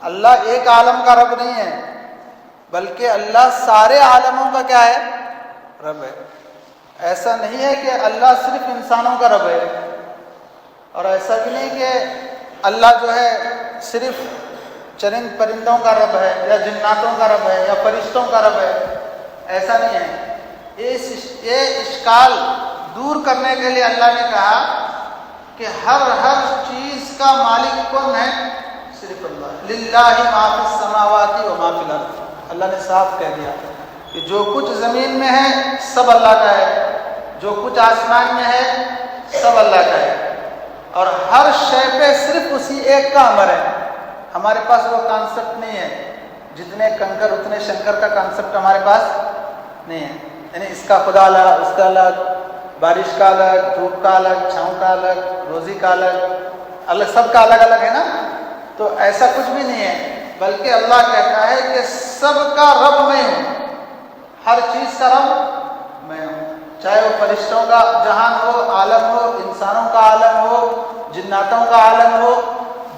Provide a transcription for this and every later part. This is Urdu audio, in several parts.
اللہ ایک عالم کا رب نہیں ہے، بلکہ اللہ سارے عالموں کا کیا ہے؟ رب ہے۔ ایسا نہیں ہے کہ اللہ صرف انسانوں کا رب ہے، اور ایسا بھی نہیں کہ اللہ جو ہے صرف چرند پرندوں کا رب ہے یا جناتوں کا رب ہے یا فرشتوں کا رب ہے، ایسا نہیں ہے۔ یہ اشکال دور کرنے کے لیے اللہ نے کہا کہ ہر چیز کا مالک کون ہے؟ صرف اللہ۔ للہ ما فی السماوات و ما فی الارض، اللہ نے صاف کہہ دیا کہ جو کچھ زمین میں ہے سب اللہ کا ہے، جو کچھ آسمان میں ہے سب اللہ کا ہے، اور ہر شے پہ صرف اسی ایک کا امر ہے۔ ہمارے پاس وہ کانسیپٹ نہیں ہے، جتنے کنکر اتنے شنکر کا کانسیپٹ ہمارے پاس نہیں ہے، یعنی اس کا خدا الگ، اس کا الگ، بارش کا الگ، دھوپ کا الگ، چھاؤں کا الگ، روزی کا الگ، سب کا الگ الگ ہے نا۔ تو ایسا کچھ بھی نہیں ہے، بلکہ اللہ کہتا ہے کہ سب کا رب میں ہوں، ہر چیز کا رب میں ہوں، چاہے وہ فرشتوں کا جہان ہو، عالم ہو، انسانوں کا عالم ہو، جناتوں کا عالم ہو۔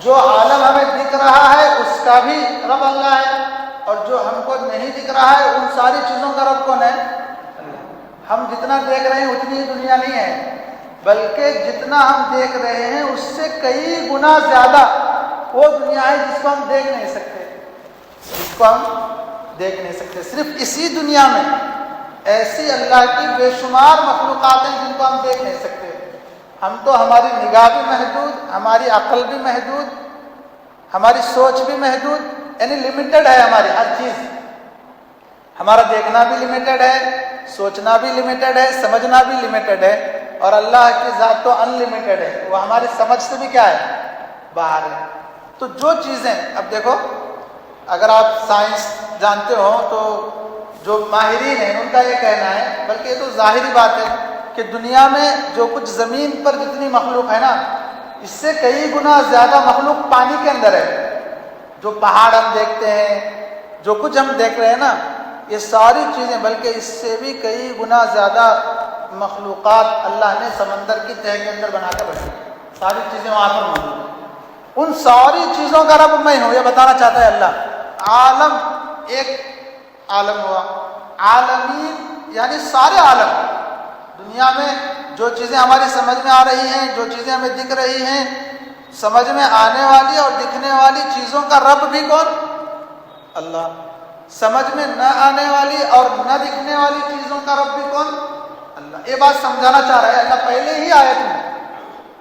جو عالم ہمیں دکھ رہا ہے اس کا بھی رب اللہ ہے، اور جو ہم کو نہیں دکھ رہا ہے ان ساری چیزوں کا رب کون ہے؟ اللہ۔ ہم جتنا دیکھ رہے ہیں اتنی دنیا نہیں ہے، بلکہ جتنا ہم دیکھ رہے ہیں اس سے کئی گنا زیادہ وہ دنیا ہے جس کو ہم دیکھ نہیں سکتے، جس کو ہم دیکھ نہیں سکتے۔ صرف اسی دنیا میں ایسی اللہ کی بے شمار مخلوقات ہیں جن کو ہم دیکھ نہیں سکتے۔ ہم تو ہماری نگاہ بھی محدود، ہماری عقل بھی محدود، ہماری سوچ بھی محدود، یعنی لمیٹڈ ہے ہماری ہر چیز۔ ہمارا دیکھنا بھی لمیٹڈ ہے، سوچنا بھی لمیٹڈ ہے، سمجھنا بھی لمیٹڈ ہے، اور اللہ کی ذات تو ان لمیٹڈ ہے، وہ ہماری سمجھ سے بھی کیا ہے؟ باہر ہے۔ تو جو چیزیں، اب دیکھو اگر آپ سائنس جانتے ہو تو جو ماہرین ہیں ان کا یہ کہنا ہے، بلکہ یہ تو ظاہری بات ہے کہ دنیا میں جو کچھ زمین پر جتنی مخلوق ہے نا، اس سے کئی گنا زیادہ مخلوق پانی کے اندر ہے۔ جو پہاڑ ہم دیکھتے ہیں، جو کچھ ہم دیکھ رہے ہیں نا، یہ ساری چیزیں، بلکہ اس سے بھی کئی گنا زیادہ مخلوقات اللہ نے سمندر کی تہہ کے اندر بنا کے رکھی، ساری چیزیں وہاں پر موجود ہیں۔ ان ساری چیزوں کا رب میں ہوں، یہ بتانا چاہتا ہے اللہ۔ عالم ایک عالم ہوا، عالمین یعنی سارے عالم، دنیا میں جو چیزیں ہماری سمجھ میں آ رہی ہیں، جو چیزیں ہمیں دکھ رہی ہیں، سمجھ میں آنے والی اور دکھنے والی چیزوں کا رب بھی کون؟ اللہ۔ سمجھ میں نہ آنے والی اور نہ دکھنے والی چیزوں کا رب بھی کون؟ اللہ۔ یہ بات سمجھانا چاہ رہا ہے اللہ پہلے ہی آیت میں،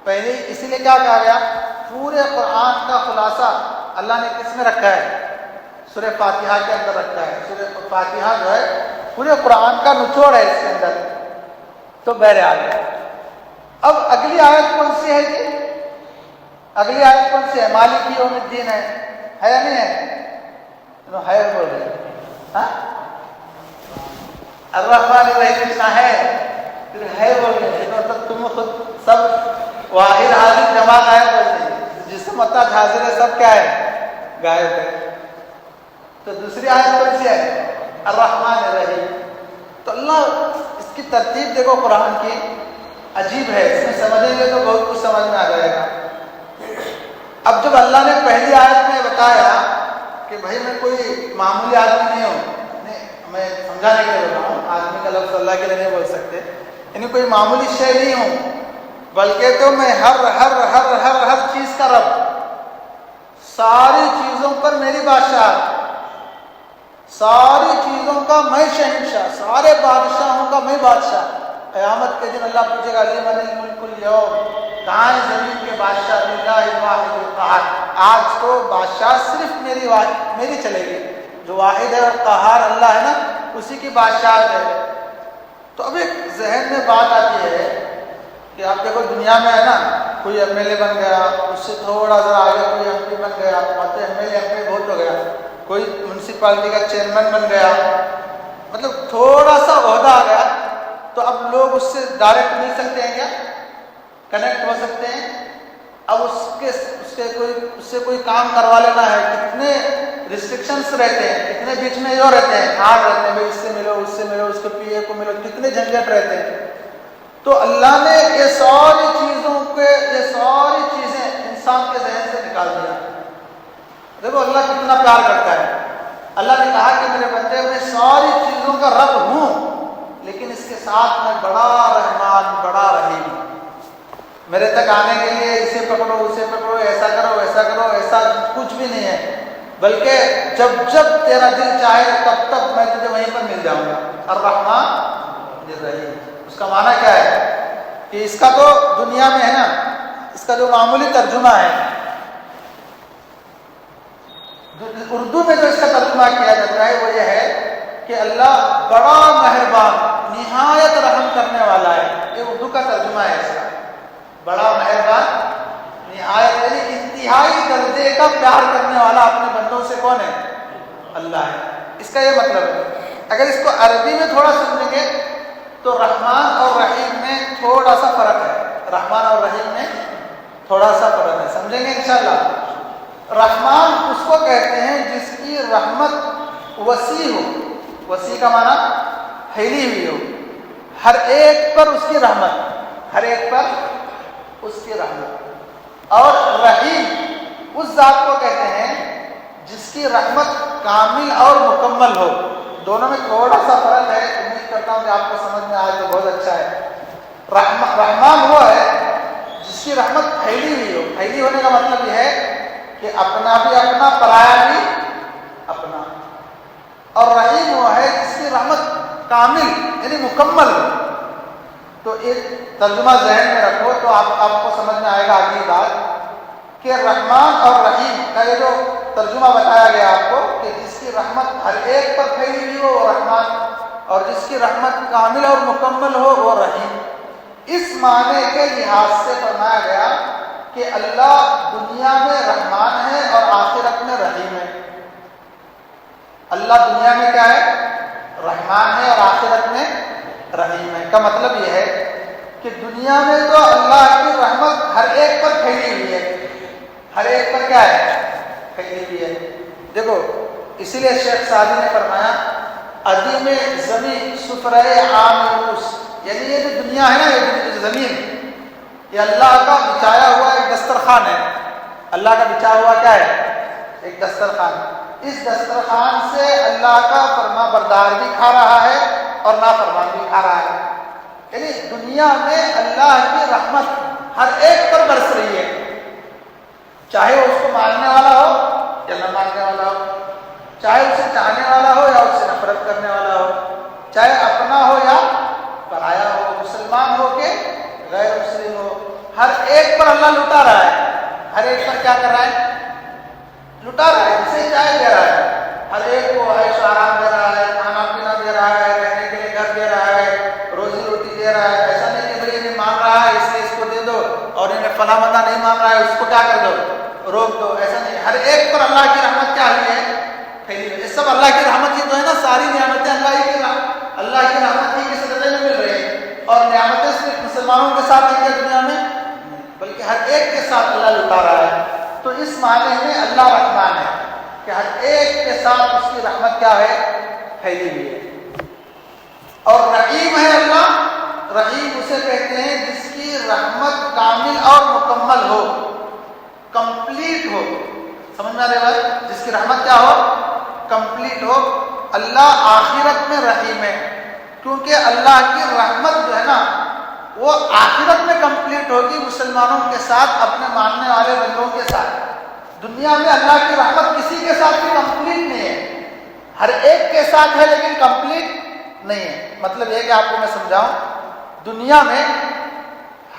پہلے ہی، اسی لیے کیا کہا گیا؟ پورے قرآن کا خلاصہ اللہ نے کس میں رکھا ہے؟ سورہ فاتحہ کے اندر رکھا ہے۔ سورہ فاتحہ جو ہے پورے قرآن کا نچوڑ ہے اس کے اندر۔ تو بہرحال اب اگلی آیت کون سی ہے جی؟ اگلی آیت کون سی ہے؟ مالک یوم الدین ہے یا نہیں ہے؟ ہے بول رہے ہاں؟ الرحمن الرحیم اتنا ہے، پھر ہے بول رہے ہیں، مطلب تم خود سب واحد حاضر جمع غائب بولتے ہیں، جس میں مطلب حاضر ہے سب کیا ہے؟ غائب ہے۔ تو دوسری آیت کون سی ہے؟ الرحمن الرحیم۔ تو اللہ اس کی ترتیب دیکھو قرآن کی عجیب ہے، اس میں سمجھیں گے تو بہت کچھ سمجھ میں آ جائے گا۔ اب جب اللہ نے پہلی آیت میں بتایا کہ بھائی میں کوئی معمولی آدمی نہیں ہوں، میں سمجھانے کے لیے بول رہا ہوں، آدمی کا لفظ اللہ کے لیے نہیں بول سکتے، یعنی کوئی معمولی شے نہیں ہوں، بلکہ تو میں ہر چیز کا رب، ساری چیزوں پر میری بادشاہت، ساری چیزوں کا میں شہنشاہ، سارے بادشاہوں کا میں بادشاہ۔ قیامت کے دن اللہ پوچھے گا لمن الملک اليوم، کہاں ہے زمین کے بادشاہ؟ للہ الواحد القہار، آج تو بادشاہ صرف میری چلے گی، جو واحد ہے اور قہار اللہ ہے نا، اسی کی بادشاہت ہے۔ تو اب ایک ذہن میں بات آتی ہے کہ آپ دیکھو دنیا میں ہے نا، کوئی ایم ایل اے بن گیا، اس سے تھوڑا سا آگے کوئی ایم پی بن گیا، ایم ایل اے بہت ہو گیا، کوئی میونسپلٹی کا چیئرمین بن گیا، مطلب تھوڑا سا عہدہ آ گیا، تو اب لوگ اس سے ڈائریکٹ مل سکتے ہیں کیا؟ کنیکٹ ہو سکتے ہیں؟ اب اس سے کوئی کام کروا لینا ہے، کتنے ریسٹرکشنس رہتے ہیں، کتنے بیچ میں جو رہتے ہیں، ہارڈ رہتے ہیں، بھائی اس سے ملو، اس سے ملو، اس کے پی اے کو ملو، کتنے جھنجھٹ رہتے ہیں۔ تو اللہ نے یہ ساری چیزیں انسان کے ذہن سے نکال دیا، دیکھو اللہ کتنا پیار کرتا ہے. اللہ نے کہا کہ میرے بندے میں ساری چیزوں کا رب ہوں، لیکن اس کے ساتھ میں بڑا رحمان بڑا رحیم ہوں. میرے تک آنے کے لیے اسے پکڑو اسے پکڑو، ایسا کرو ویسا کرو، ایسا کچھ بھی نہیں ہے. بلکہ جب جب تیرا دل چاہے تب تک میں تجھے وہیں پر مل جاؤں گا. الرحمن الرحیم، اس کا معنی کیا ہے کہ اس کا تو دنیا میں ہے نا، اس کا جو معمولی ترجمہ ہے اردو میں جو اس کا ترجمہ کیا جاتا ہے وہ یہ ہے کہ اللہ بڑا مہربان نہایت رحم کرنے والا ہے. یہ اردو کا ترجمہ ہے اس کا. بڑا مہربان نہایت یعنی انتہائی درجے کا پیار کرنے والا اپنے بندوں سے کون ہے؟ اللہ ہے. اس کا یہ مطلب ہے. اگر اس کو عربی میں تھوڑا سمجھیں گے تو رحمان اور رحیم میں تھوڑا سا فرق ہے. رحمان اور رحیم میں تھوڑا سا فرق ہے، سمجھیں گے انشاءاللہ. رحمان اس کو کہتے ہیں جس کی رحمت وسیع ہو. وسیع کا معنی پھیلی ہوئی ہو، ہر ایک پر اس کی رحمت، ہر ایک پر اس کی رحمت. اور رحیم اس ذات کو کہتے ہیں جس کی رحمت کامل اور مکمل ہو. دونوں میں تھوڑا سا فرق ہے. امید کرتا ہوں کہ آپ کو سمجھ میں آئے تو بہت اچھا ہے. رحمان وہ ہے جس کی رحمت پھیلی ہوئی ہو. پھیلی ہونے کا مطلب یہ ہے کہ اپنا بھی اپنا، پرایا بھی اپنا. اور رحیم وہ ہے جس کی رحمت کامل یعنی مکمل ہو. تو ایک ترجمہ ذہن میں رکھو تو آپ کو سمجھ میں آئے گا اگلی بات کہ رحمان اور رحیم کا یہ جو ترجمہ بتایا گیا آپ کو کہ جس کی رحمت ہر ایک پر پھیلی ہوئی ہو وہ رحمان، اور جس کی رحمت کامل اور مکمل ہو وہ رحیم. اس معنی کے لحاظ سے فرمایا گیا کہ اللہ دنیا میں رحمان ہے اور آخرت میں رحیم ہے. اللہ دنیا میں کیا ہے؟ رحمان ہے اور آخرت میں رحیم ہے. کا مطلب یہ ہے کہ دنیا میں تو اللہ کی رحمت ہر ایک پر پھیلی ہوئی ہے. ہر ایک پر کیا ہے؟ پھیلی ہوئی ہے. دیکھو اسی لیے شیخ سعدی نے فرمایا عدیم زمین سفرۂ عام روس، یعنی یہ جو دنیا ہے نا، یہ زمین، یہ اللہ کا بچایا ہوا ایک دسترخوان ہے. اللہ کا بچایا ہوا کیا ہے؟ ایک دسترخوان. اس دسترخوان سے اللہ کا فرما بردار بھی کھا رہا ہے اور نافرمان بھی کھا رہا ہے. یعنی دنیا میں اللہ کی رحمت ہر ایک پر برس رہی ہے، چاہے وہ اس کو ماننے والا ہو یا نہ ماننے والا ہو، چاہے اسے چاہنے والا ہو یا اسے نفرت کرنے والا ہو، چاہے اپنا ہو یا پرایا ہو، مسلمان ہو کہ غیر مسلم ہو. ہر ایک پر اللہ لٹا رہا ہے. ہر ایک پر کیا کر رہا ہے؟ لٹا رہا ہے. جسے چاہے دے رہا ہے. ہر ایک کو عیش و آرام دے رہا ہے، کھانا پینا دے رہا ہے، رہنے کے لیے گھر دے رہا ہے، روزی روٹی دے رہا ہے. ایسا نہیں کہ بھائی یہ نہیں مان رہا ہے اس لیے اس کو دے دو، اور انہیں فلاں بندہ نہیں مان رہا ہے اس کو کیا کر دو، روک دو. ایسا نہیں. ہر ایک پر اللہ کی رحمت کیا ہوئی ہے؟ پھیلی ہوئی. یہ سب اللہ کی رحمت ہی تو ہے نا. ساری نعمتیں اللہ کی رحمت ہی کے صدقے میں مل رہی ہیں. اور نعمتیں صرف مسلمانوں کے ساتھ ہیں دنیا میں، بلکہ ہر ایک کے ساتھ اللہ لٹا رہا ہے. تو اس معنی میں اللہ رحمان ہے کہ ہر ایک کے ساتھ اس کی رحمت کیا ہے؟ پھیلی ہوئی ہے. اور رحیم ہے اللہ. رحیم اسے کہتے ہیں جس کی رحمت کامل اور مکمل ہو، کمپلیٹ ہو. سمجھ میں آ رہی بات؟ جس کی رحمت کیا ہو؟ کمپلیٹ ہو. اللہ آخرت میں رحیم ہے کیونکہ اللہ کی رحمت جو ہے نا وہ آخرت میں کمپلیٹ ہوگی مسلمانوں کے ساتھ، اپنے ماننے والے بندوں کے ساتھ. دنیا میں اللہ کی رحمت کسی کے ساتھ بھی کمپلیٹ نہیں ہے. ہر ایک کے ساتھ ہے لیکن کمپلیٹ نہیں ہے. مطلب یہ کہ آپ کو میں سمجھاؤں، دنیا میں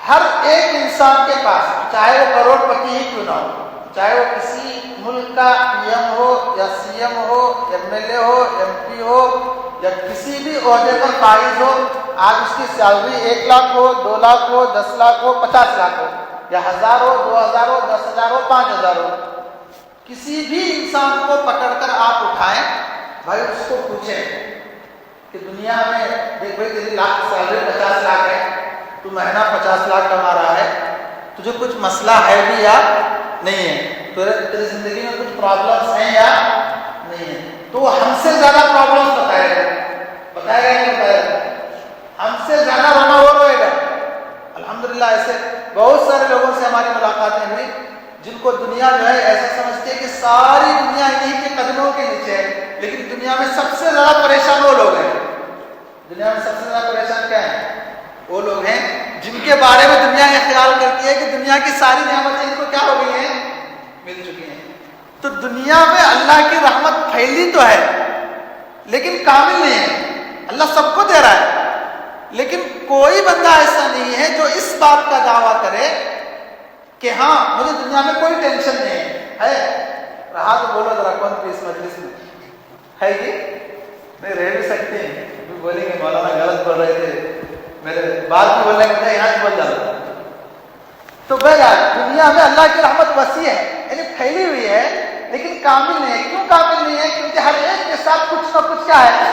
ہر ایک انسان کے پاس چاہے وہ کروڑ پتی ہی کیوں نہ ہو، چاہے وہ کسی ملک کا پی ایم ہو یا سی ایم ہو، ایم ایل اے ہو، ایم پی ہو، یا کسی بھی عہدے پر فائز ہو، آج اس کی سیلری 1 لاکھ ہو، 2 لاکھ ہو، 10 لاکھ ہو، 50 لاکھ ہو، یا 1000 ہو، 2000 ہو، 10,000 ہو، 5000 ہو، کسی بھی انسان کو پکڑ کر آپ اٹھائیں بھائی، اس کو پوچھیں کہ دنیا میں دیکھ بھائی تیری لاکھ سیلری 50 لاکھ ہے، تو مہینہ 50 لاکھ کما رہا ہے، تجھے کچھ مسئلہ ہے بھی یا نہیں ہے؟ تیری زندگی میں کچھ پرابلمس ہیں یا نہیں ہے؟ تو وہ ہم سے زیادہ پرابلمس بتائے گا یا نہیں بتائے گا؟ ہم سے زیادہ رونا وہ روئے گا. الحمدللہ ایسے بہت سارے لوگوں سے ہماری ملاقاتیں ہوئی جن کو دنیا جو ہے ایسا سمجھتی ہے کہ ساری دنیا انہیں کے قدموں کے نیچے ہے، لیکن دنیا میں سب سے زیادہ پریشان وہ لوگ ہیں. دنیا میں سب سے زیادہ پریشان کیا ہیں؟ وہ لوگ ہیں جن کے بارے میں دنیا یہ خیال کرتی ہے کہ دنیا کی ساری نعمتیں ان کو کیا ہو گئی ہیں؟ مل چکی ہیں. تو دنیا میں اللہ کی رحمت پھیلی تو ہے لیکن کامل نہیں ہے. اللہ سب کو دے رہا ہے لیکن کوئی بندہ ایسا نہیں ہے جو اس بات کا دعویٰ کرے کہ ہاں مجھے دنیا میں کوئی ٹینشن نہیں ہے. رہا تو بولو ذرا کون بھی اس مجلس میں ہے کہ نہیں رہ بھی سکتے ہیں. بولیں گے مولانا غلط بول رہے تھے، میرے بات بھی بول رہے ہیں، یہاں بول جاتا. تو بہرحال دنیا میں اللہ کی رحمت وسیع ہے، یعنی پھیلی ہوئی ہے لیکن کامل نہیں ہے. کیوں کامل نہیں ہے؟ کیونکہ ہر ایک کے ساتھ کچھ نہ کچھ کیا ہے؟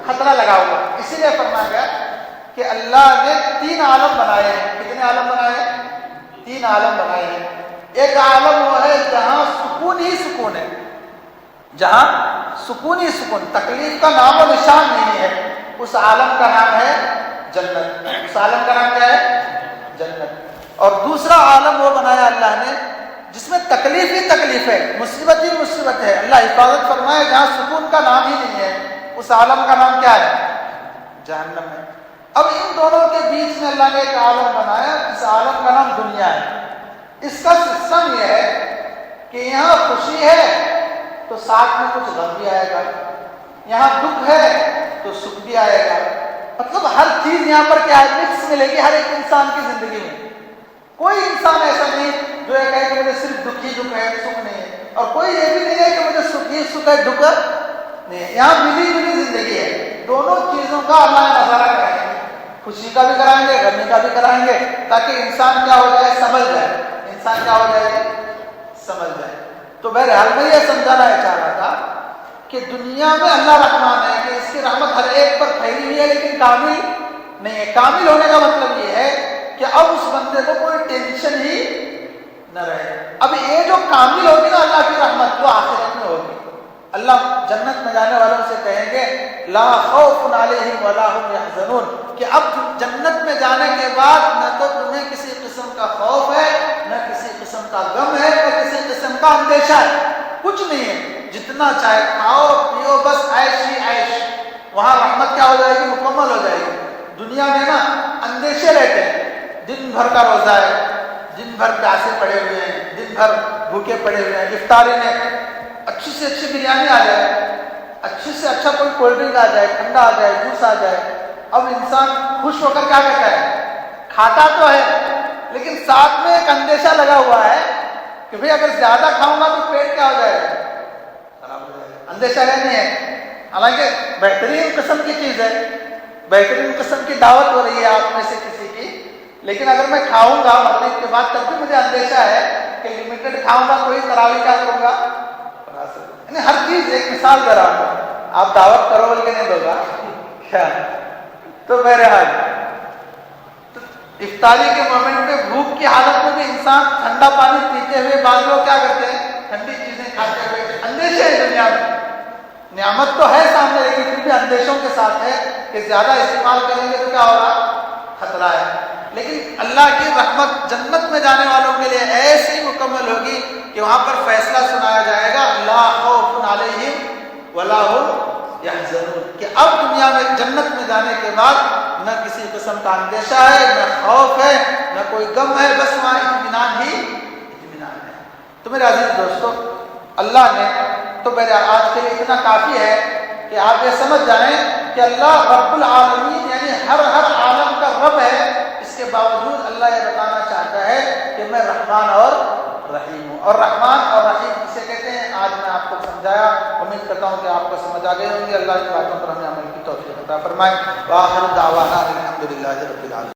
خطرہ لگا ہوا. اسی لیے فرمایا گیا کہ اللہ نے 3 عالم بنائے ہیں. کتنے عالم بنائے ہیں؟ 3 عالم بنائے ہیں. ایک عالم وہ ہے جہاں سکون ہی سکون ہے، جہاں سکون ہی سکون، تکلیف کا نام و نشان نہیں ہے. اس عالم کا نام ہے جنت. اس عالم کا نام کیا ہے؟ جنت. اور دوسرا عالم وہ بنایا اللہ نے جس میں تکلیف ہی تکلیف ہے، مصیبت ہی مصیبت ہے. اللہ حفاظت فرمائے جہاں سکون کا نام ہی نہیں ہے. اس عالم کا نام کیا ہے؟ جہنم ہے. اب ان دونوں کے بیچ میں اللہ نے ایک عالم بنایا، اس عالم کا نام دنیا ہے. اس کا سسٹم یہ ہے کہ یہاں خوشی ہے تو ساتھ میں کچھ غم بھی آئے گا، یہاں دکھ ہے تو سکھ بھی آئے گا. مطلب ہر چیز یہاں پر کیا ہے؟ مکس ملے گی ہر ایک انسان کی زندگی میں. کوئی انسان ایسا نہیں جو یہ کہے کہ مجھے صرف دکھ ہی دکھ ہے، سکھ نہیں ہے. اور کوئی یہ بھی نہیں ہے کہ مجھے سکھ ہی سکھ ہے، دکھ نہیں ہے. یہاں ملی جلی زندگی ہے. دونوں چیزوں کا اللہ نظارہ کرائیں گے، خوشی کا بھی کرائیں گے، غمی کا بھی کرائیں گے، تاکہ انسان کیا ہو جائے؟ سمجھ جائے. انسان کیا ہو جائے؟ سمجھ جائے. تو بہرحال میں یہ سمجھانا چاہ رہا تھا کہ دنیا میں اللہ رحمان ہے کہ اس کی رحمت ہر ایک پر پھیلی ہوئی ہے لیکن کامل نہیں ہے. کامل ہونے کا مطلب یہ ہے کہ اب اس بندے کو کوئی ٹینشن ہی نہ رہے. اب یہ جو کامل ہوگی نا اللہ کی رحمت، وہ آخرت میں ہوگی. اللہ جنت میں جانے والوں سے کہیں گے لا خوف علیہم ولا هم يحزنون، کہ اب جنت میں جانے کے بعد نہ تو تمہیں کسی قسم کا خوف ہے، نہ کسی قسم کا غم ہے، نہ کسی قسم کا اندیشہ ہے. کچھ نہیں ہے. جتنا چاہے کھاؤ پیو، بس عیش ہی عیش. وہاں رحمت کیا ہو جائے گی؟ مکمل ہو جائے گی. دنیا میں نا اندیشے رہتے ہیں. دن بھر کا روزہ ہے، دن بھر پیاسے پڑے ہوئے ہیں، دن بھر بھوکے پڑے ہوئے ہیں. افطاری میں اچھی سے اچھی بریانی آ جائے، اچھی سے اچھا کوئی کولڈ ڈرنک آ جائے، ٹھنڈا آ جائے، جوس آ جائے. اب انسان خوش ہو کر کیا کہتا ہے؟ کھاتا تو ہے لیکن ساتھ میں ایک اندیشہ لگا ہوا ہے کہ بھئی اگر زیادہ کھاؤں گا تو پیٹ کیا ہو جائے گا؟ خراب ہو جائے گا. اندیشہ ہے نہیں ہے؟ حالانکہ بہترین قسم کی چیز ہے، بہترین قسم کی دعوت ہو رہی ہے آپ میں سے کسی کی، لیکن اگر میں کھاؤں گا مغرب کے بعد تب بھی مجھے اندیشہ ہے کہ لمیٹڈ کھاؤں گا، کوئی تراویح کیا کروں گا؟ یعنی ہر چیز. ایک مثال دے رہا ہوں، آپ دعوت کرو بول کے نہیں دو گا کیا؟ تو بہرحال افطاری کے مومنٹ میں بھوک کی حالت میں بھی انسان ٹھنڈا پانی پیتے ہوئے، بعض لوگ کیا کرتے ہیں؟ ٹھنڈی چیزیں کھاتے ہوئے. اندیشے ہیں دنیا میں. نعمت تو ہے سامنے لیکن پھر بھی اندیشوں کے ساتھ ہے کہ زیادہ استعمال کریں گے تو کیا ہوگا؟ خطرہ ہے. لیکن اللہ کی رحمت جنت میں جانے والوں کے لیے ایسی مکمل ہوگی کہ وہاں پر فیصلہ سنایا جائے گا لا خوف علیہم ولا هم يحزنون، کہ اب دنیا میں جنت میں جانے کے بعد نہ کسی قسم کا اندیشہ ہے، نہ خوف ہے، نہ کوئی غم ہے، بس وہاں اطمینان ہی اطمینان ہے. تو میرے عزیز دوستو، اللہ نے تو میرے آج کے لیے اتنا کافی ہے کہ آپ یہ سمجھ جائیں کہ اللہ رب العالمین یعنی ہر عالم کا رب ہے. اس کے باوجود اللہ یہ بتانا چاہتا ہے کہ میں رحمان اور رحیم ہوں. اور رحمان اور رحیم کسے کہتے ہیں آج میں آپ کو سمجھایا. امید کرتا ہوں کہ آپ کو سمجھ آ گئی ہوں گی. اللہ کی باتوں پر ہمیں عمل کی توفیق عطا فرمائے. وآخر دعوانا الحمدللہ رب العالمین.